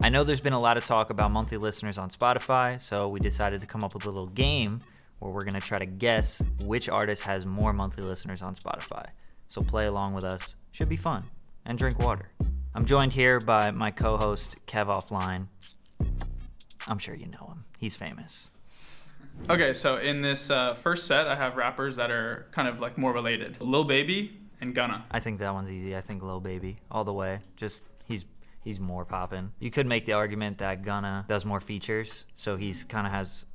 I know there's been a lot of talk about monthly listeners on Spotify, so we decided to come up with a little game where we're going to try to guess which artist has more monthly listeners on Spotify. So play along with us. Should be fun. And drink water. I'm joined here by my co-host, Kev Offline. I'm sure you know him. He's famous. Okay, so in this first set, I have rappers that are kind of like more related. Lil Baby and Gunna. I think that one's easy. I think Lil Baby all the way. Just he's more poppin'. You could make the argument that Gunna does more features, so he's kind of has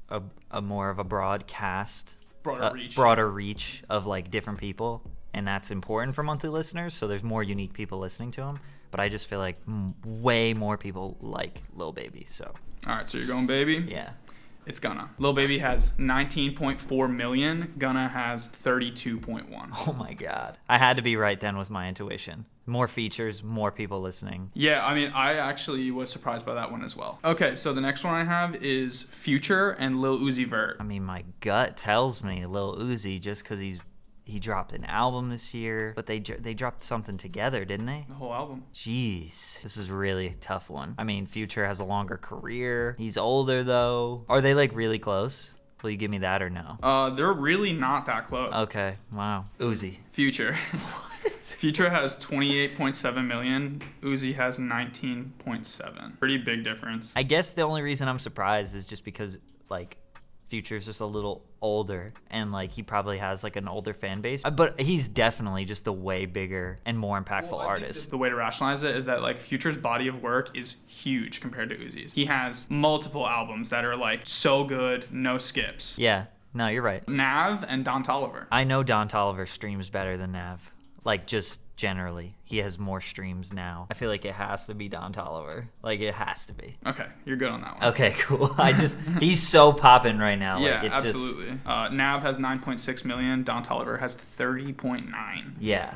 a more of a broad cast, broader reach of like different people, and that's important for monthly listeners. So there's more unique people listening to him. But I just feel like way more people like Lil Baby. So. All right, so you're going Baby? Yeah. It's Gunna. Lil Baby has 19.4 million. Gunna has 32.1. Oh my God. I had to be right then with my intuition. More features, more people listening. Yeah, I mean, I actually was surprised by that one as well. Okay, so the next one I have is Future and Lil Uzi Vert. I mean, my gut tells me Lil Uzi just because he dropped an album this year, but they dropped something together, didn't they? The whole album. Jeez, this is really a tough one. I mean, Future has a longer career. He's older though. Are they like really close? Will you give me that or no? They're really not that close. Okay, wow. Uzi. Future. What? Future has 28.7 million. Uzi has 19.7. Pretty big difference. I guess the only reason I'm surprised is just because like Future's just a little older and like he probably has like an older fan base, but he's definitely just a way bigger and more impactful artist. The way to rationalize it is that like Future's body of work is huge compared to Uzi's. He has multiple albums that are like so good, no skips. Yeah, no, you're right. Nav and Don Toliver. I know Don Toliver streams better than Nav. Like just generally, he has more streams now. I feel like it has to be Don Toliver. Like it has to be. Okay, you're good on that one. Okay, cool. He's so popping right now. Yeah, like, it's absolutely. Nav has 9.6 million. Don Toliver has 30.9. Yeah.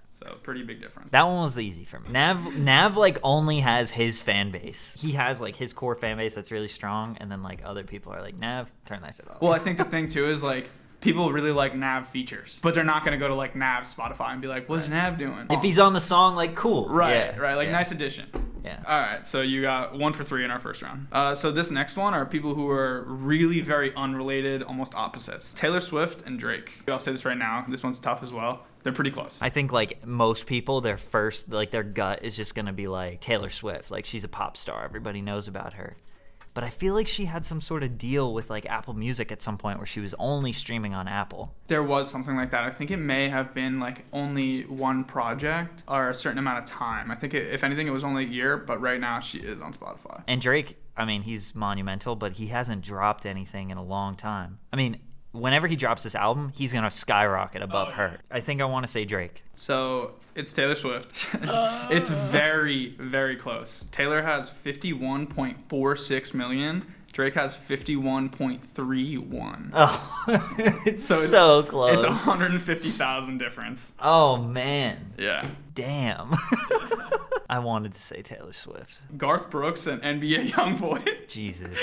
So pretty big difference. That one was easy for me. Nav like only has his fan base. He has like his core fan base that's really strong, and then like other people are like, Nav, turn that shit off. Well, I think the thing too is like, people really like Nav features, but they're not going to go to like Nav's Spotify and be like, what's Nav doing? If he's on the song, like, cool. Right. Like, yeah. Nice addition. Yeah. All right, so you got 1 for 3 in our first round. So this next one are people who are really very unrelated, almost opposites. Taylor Swift and Drake. I'll say this right now. This one's tough as well. They're pretty close. I think like most people, their gut is just going to be like Taylor Swift. Like she's a pop star. Everybody knows about her. But I feel like she had some sort of deal with like Apple Music at some point where she was only streaming on Apple. There was something like that. I think it may have been like only one project or a certain amount of time. I think if anything, it was only a year, but right now she is on Spotify. And Drake, I mean, he's monumental, but he hasn't dropped anything in a long time. I mean, whenever he drops this album, he's going to skyrocket above her. I think I want to say Drake. So it's Taylor Swift. It's very, very close. Taylor has 51.46 million. Drake has 51.31. Oh, it's so close. It's 150,000 difference. Oh, man. Yeah. Damn. I wanted to say Taylor Swift. Garth Brooks and NBA YoungBoy. Jesus.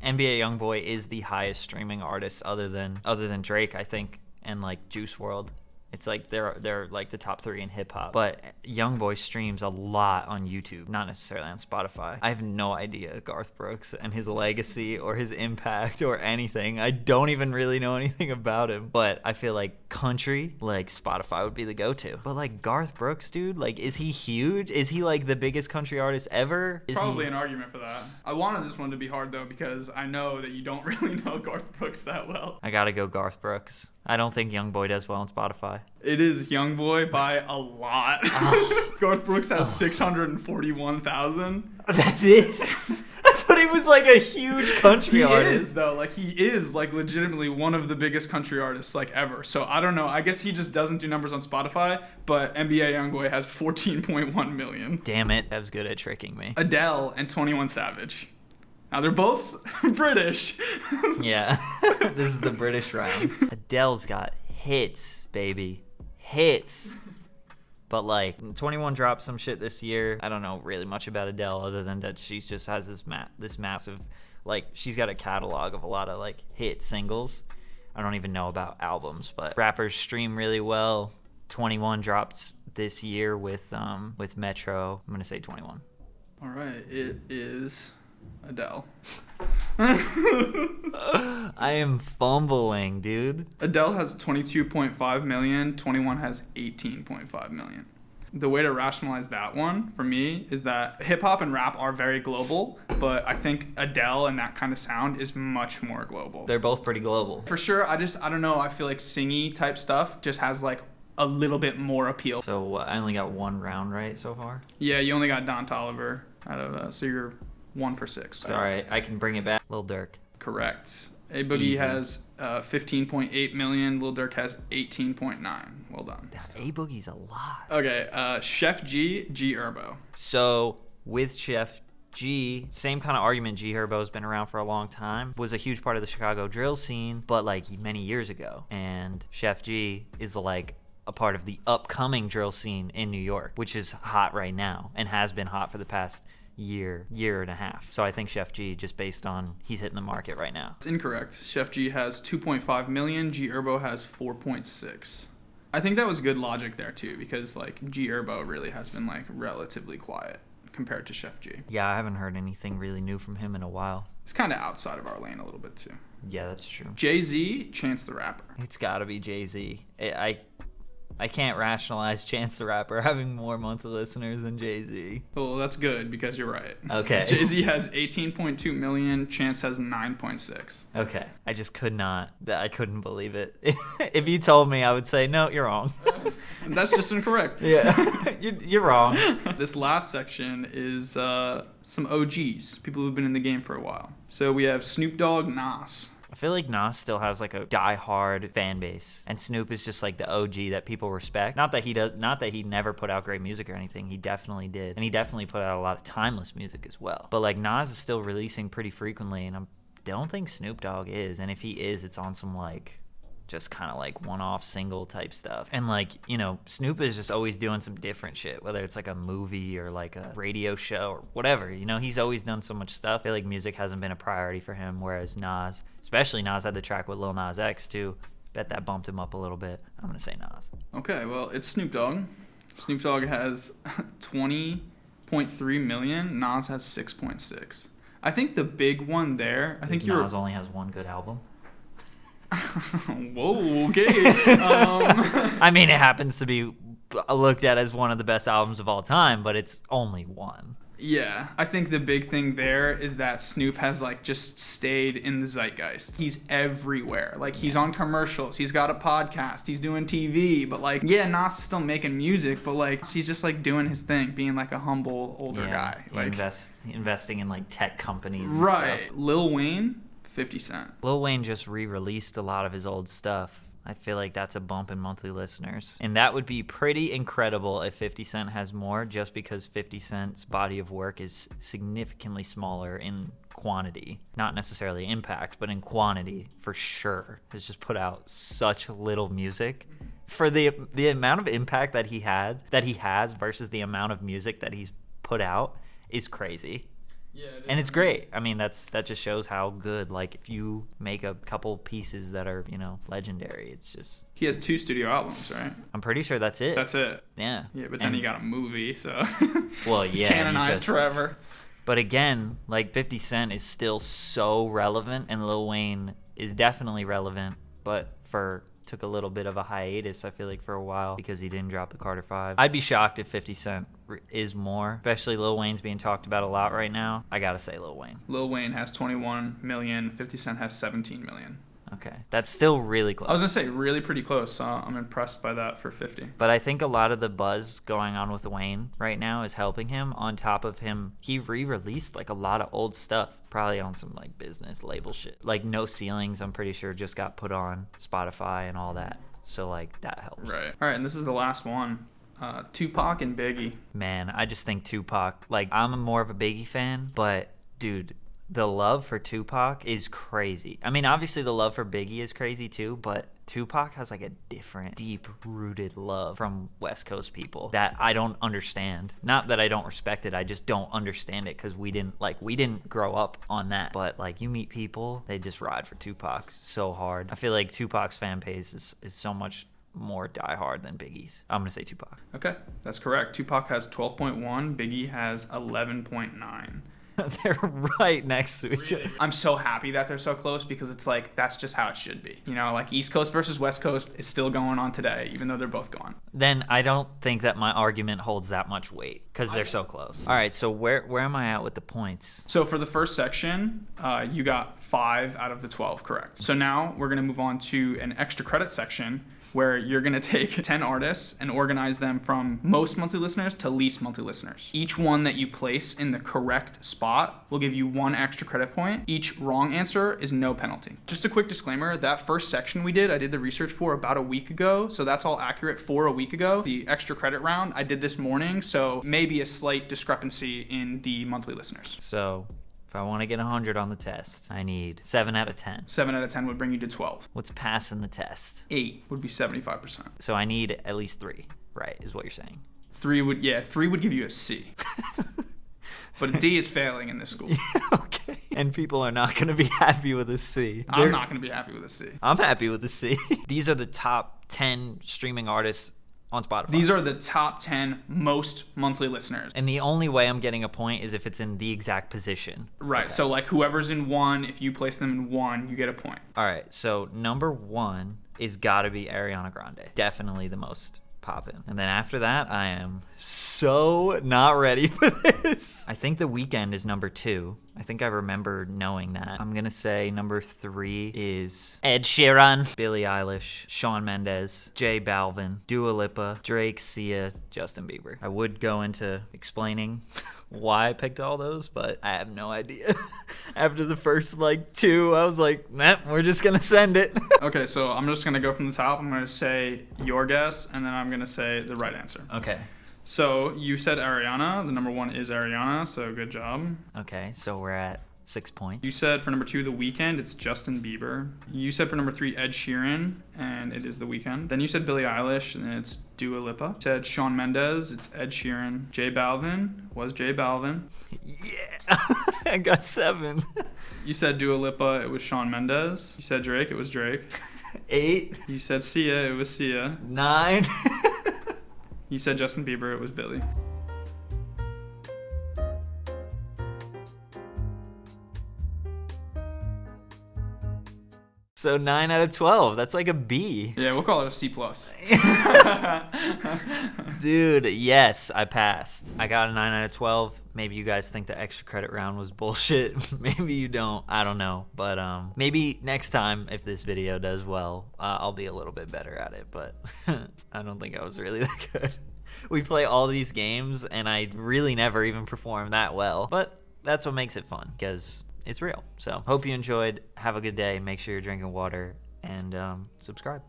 NBA YoungBoy is the highest streaming artist other than Drake, I think, and like Juice WRLD. It's like they're like the top 3 in hip hop. But YoungBoy streams a lot on YouTube, not necessarily on Spotify. I have no idea Garth Brooks and his legacy or his impact or anything. I don't even really know anything about him. But I feel like country, like Spotify would be the go-to. But like Garth Brooks, dude, like is he huge? Is he like the biggest country artist ever? Probably an argument for that. I wanted this one to be hard though because I know that you don't really know Garth Brooks that well. I gotta go Garth Brooks. I don't think YoungBoy does well on Spotify. It is YoungBoy by a lot. Garth Brooks has 641,000. That's it? I thought he was like a huge country artist. He is, though. Like, he is, like, legitimately one of the biggest country artists, like, ever. So, I don't know. I guess he just doesn't do numbers on Spotify, but NBA YoungBoy has 14.1 million. Damn it. That was good at tricking me. Adele and 21 Savage. Now, they're both British. Yeah. This is the British round. Adele's got hits, baby. Hits. But, like, 21 dropped some shit this year. I don't know really much about Adele other than that she just has this massive, like, she's got a catalog of a lot of, like, hit singles. I don't even know about albums, but rappers stream really well. 21 dropped this year with Metro. I'm going to say 21. All right, it is Adele. I am fumbling, dude. Adele has 22.5 million, 21 has 18.5 million. The way to rationalize that one for me is that hip hop and rap are very global, but I think Adele and that kind of sound is much more global. They're both pretty global. For sure, I don't know, I feel like singy type stuff just has like a little bit more appeal. So I only got one round right so far. Yeah, you only got Don Toliver out of so you're 1 for 6. It's all right. I can bring it back. Lil Durk. Correct. A Boogie Easy. has 15.8 million. Lil Durk has 18.9. Well done. That A Boogie's a lot. Okay, Chef G, GIRBO. So with Chef G, same kind of argument. GIRBO's been around for a long time. Was a huge part of the Chicago drill scene, but like many years ago. And Chef G is like a part of the upcoming drill scene in New York, which is hot right now and has been hot for the past year and a half. So I think Chef G, just based on he's hitting the market right now. It's incorrect. Chef G has 2.5 million. GIRBO has 4.6. I think that was good logic there too, because like GIRBO really has been like relatively quiet compared to Chef G. Yeah, I haven't heard anything really new from him in a while. It's kind of outside of our lane a little bit too. Yeah, that's true. Jay-Z, Chance the Rapper. It's got to be Jay-Z. I can't rationalize Chance the Rapper having more monthly listeners than Jay-Z. Well, that's good because you're right. Okay. Jay-Z has 18.2 million. Chance has 9.6. Okay. I just could not. I couldn't believe it. If you told me, I would say, no, you're wrong. That's just incorrect. Yeah. You're wrong. This last section is some OGs, people who've been in the game for a while. So we have Snoop Dogg, Nas. I feel like Nas still has like a die-hard fan base, and Snoop is just like the OG that people respect. Not that he never put out great music or anything. He definitely did, and he definitely put out a lot of timeless music as well. But like Nas is still releasing pretty frequently, and I don't think Snoop Dogg is. And if he is, it's on some like just kind of like one-off single type stuff. And like, you know, Snoop is just always doing some different shit, whether it's like a movie or like a radio show or whatever. You know, he's always done so much stuff. I feel like music hasn't been a priority for him, whereas Nas, especially Nas, had the track with Lil Nas X too. Bet that bumped him up a little bit. I'm gonna say Nas. Okay, well, it's Snoop Dogg. Snoop Dogg has 20.3 million. Nas has 6.6. I think the big one there, I think Nas only has one good album. Whoa, okay. I mean, it happens to be looked at as one of the best albums of all time, but it's only one. Yeah, I think the big thing there is that Snoop has like just stayed in the zeitgeist. He's everywhere. Like he's on commercials, he's got a podcast, he's doing TV, but like, yeah, Nas is still making music, but like he's just like doing his thing, being like a humble older guy. Like investing in like tech companies and right. stuff. Lil Wayne, 50 Cent. Lil Wayne just re-released a lot of his old stuff. I feel like that's a bump in monthly listeners. And that would be pretty incredible if 50 Cent has more, just because 50 Cent's body of work is significantly smaller in quantity. Not necessarily impact, but in quantity for sure. Has just put out such little music. For the amount of impact that he has versus the amount of music that he's put out is crazy. Yeah, and it's great. I mean, that just shows how good, like, if you make a couple pieces that are, you know, legendary, it's just... He has 2 studio albums, right? I'm pretty sure that's it. That's it. Yeah. Yeah, but then he got a movie, so... Well, He's yeah. canonized forever. But again, like, 50 Cent is still so relevant, and Lil Wayne is definitely relevant, but took a little bit of a hiatus, I feel like, for a while, because he didn't drop the Carter 5. I'd be shocked if 50 Cent is more, especially Lil Wayne's being talked about a lot right now. I gotta say Lil Wayne. Lil Wayne has 21 million, 50 Cent has 17 million. Okay, that's still really close. I was gonna say really pretty close, so I'm impressed by that for 50. But I think a lot of the buzz going on with Wayne right now is helping him. On top of him, he re-released like a lot of old stuff, probably on some like business label shit. Like No Ceilings, I'm pretty sure just got put on Spotify and all that. So like that helps. Right. All right, and this is the last one. Tupac and Biggie. Man, I just think Tupac, like, I'm more of a Biggie fan, but dude, the love for Tupac is crazy. I mean, obviously the love for Biggie is crazy too, but Tupac has like a different, deep-rooted love from West Coast people that I don't understand. Not that I don't respect it, I just don't understand it, because we didn't grow up on that. But like, you meet people, they just ride for Tupac so hard. I feel like Tupac's fan base is so much more diehard than Biggie's. I'm gonna say Tupac. Okay, that's correct. Tupac has 12.1. Biggie has 11.9. They're right next to each other. I'm so happy that they're so close because it's like that's just how it should be. You know, like East Coast versus West Coast is still going on today, even though they're both gone. Then I don't think that my argument holds that much weight because they're so close. All right, so where am I at with the points? So for the first section, you got 5 out of the 12 correct. So now we're gonna move on to an extra credit section where you're going to take 10 artists and organize them from most monthly listeners to least monthly listeners. Each one that you place in the correct spot will give you 1 extra credit point. Each wrong answer is no penalty. Just a quick disclaimer, that first section we did, I did the research for about a week ago, so that's all accurate for a week ago. The extra credit round I did this morning, so maybe a slight discrepancy in the monthly listeners. So if I want to get 100 on the test, I need 7 out of 10. 7 out of 10 would bring you to 12. What's passing the test? 8 would be 75%. So I need at least 3, right, is what you're saying. 3 would give you a C. But a D is failing in this school. Okay. And people are not going to be happy with a C. I'm not going to be happy with a C. I'm happy with a C. These are the top 10 streaming artists on Spotify. These are the top 10 most monthly listeners. And the only way I'm getting a point is if it's in the exact position. Right. Okay. So like whoever's in 1, if you place them in 1, you get a point. All right. So number 1 is got to be Ariana Grande. Definitely the most poppin'. And then after that, I am so not ready for this. I think The Weeknd is number 2. I think I remember knowing that. I'm gonna say number 3 is Ed Sheeran, Billie Eilish, Shawn Mendes, J Balvin, Dua Lipa, Drake, Sia, Justin Bieber. I would go into explaining why I picked all those, but I have no idea. After the first 2, I was like, nah, we're just gonna send it. Okay, so I'm just gonna go from the top. I'm gonna say your guess, and then I'm gonna say the right answer. Okay. So you said Ariana. The number 1 is Ariana, so good job. Okay, so we're at 6 points. You said for number 2, The Weeknd, it's Justin Bieber. You said for number 3, Ed Sheeran, and it is The Weeknd. Then you said Billie Eilish, and it's Dua Lipa. You said Shawn Mendes, it's Ed Sheeran. J Balvin was J Balvin. Yeah, I got 7. You said Dua Lipa, it was Shawn Mendes. You said Drake, it was Drake. 8. You said Sia, it was Sia. 9. You said Justin Bieber, it was Billie. So 9 out of 12. That's like a B. Yeah, we'll call it a C+. Dude, yes, I passed. I got a 9 out of 12. Maybe you guys think the extra credit round was bullshit. Maybe you don't. I don't know. But maybe next time, if this video does well, I'll be a little bit better at it. But I don't think I was really that good. We play all these games, and I really never even perform that well. But that's what makes it fun, because it's real. So hope you enjoyed. Have a good day. Make sure you're drinking water, and subscribe.